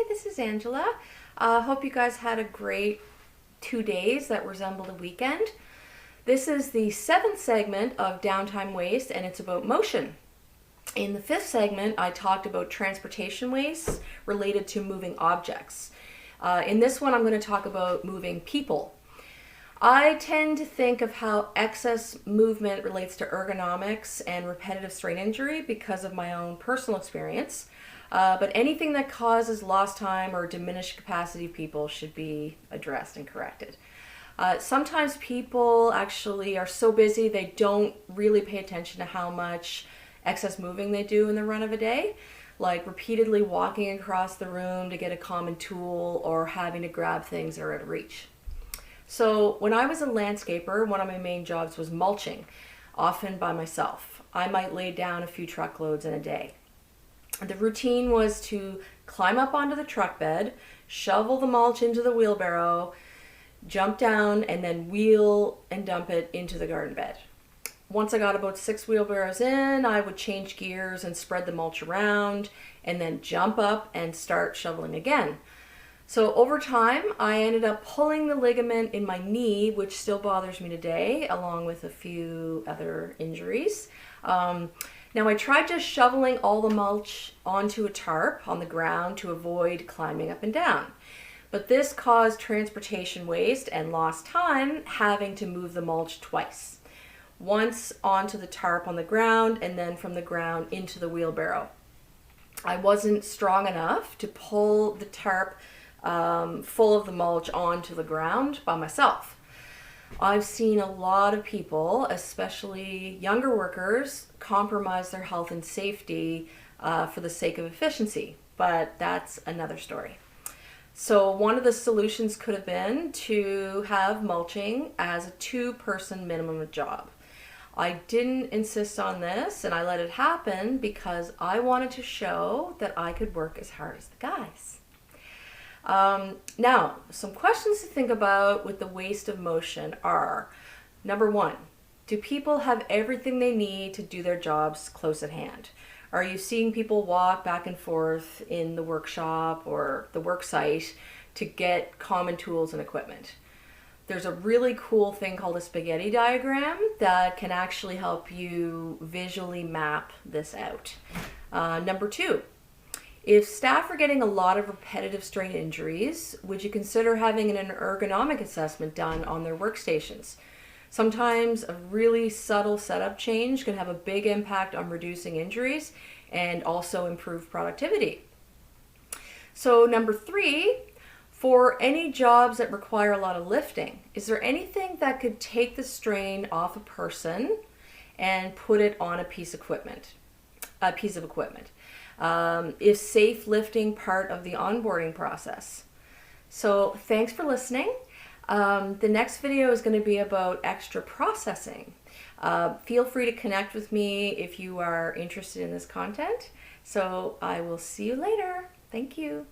this is Angela. Hope you guys had a great 2 days that resembled a weekend. This is the 7th segment of Downtime Waste, and it's about motion. In the 5th segment, I talked about transportation waste related to moving objects. In this one, I'm going to talk about moving people. I tend to think of how excess movement relates to ergonomics and repetitive strain injury because of my own personal experience. But anything that causes lost time or diminished capacity of people should be addressed and corrected. Sometimes people actually are so busy they don't really pay attention to how much excess moving they do in the run of a day, like repeatedly walking across the room to get a common tool or having to grab things that are out of reach. So when I was a landscaper, one of my main jobs was mulching, often by myself. I might lay down a few truckloads in a day. The routine was to climb up onto the truck bed, shovel the mulch into the wheelbarrow, jump down, and then wheel and dump it into the garden bed. Once I got about 6 wheelbarrows in, I would change gears and spread the mulch around, and then jump up and start shoveling again. So over time, I ended up pulling the ligament in my knee, which still bothers me today, along with a few other injuries. Now I tried just shoveling all the mulch onto a tarp on the ground to avoid climbing up and down. But this caused transportation waste and lost time having to move the mulch twice. Once onto the tarp on the ground and then from the ground into the wheelbarrow. I wasn't strong enough to pull the tarp full of the mulch onto the ground by myself. I've seen a lot of people, especially younger workers, compromise their health and safety for the sake of efficiency, but that's another story. So one of the solutions could have been to have mulching as a 2-person minimum job. I didn't insist on this, and I let it happen because I wanted to show that I could work as hard as the guys. Now, some questions to think about with the waste of motion are, number 1, do people have everything they need to do their jobs close at hand? Are you seeing people walk back and forth in the workshop or the work site to get common tools and equipment? There's a really cool thing called a spaghetti diagram that can actually help you visually map this out. Number 2, if staff are getting a lot of repetitive strain injuries, would you consider having an ergonomic assessment done on their workstations? Sometimes a really subtle setup change can have a big impact on reducing injuries and also improve productivity. So number 3, for any jobs that require a lot of lifting, is there anything that could take the strain off a person and put it on a piece of equipment? Is safe lifting part of the onboarding process? So thanks for listening. The next video is going to be about extra processing. Feel free to connect with me if you are interested in this content. So I will see you later. Thank you.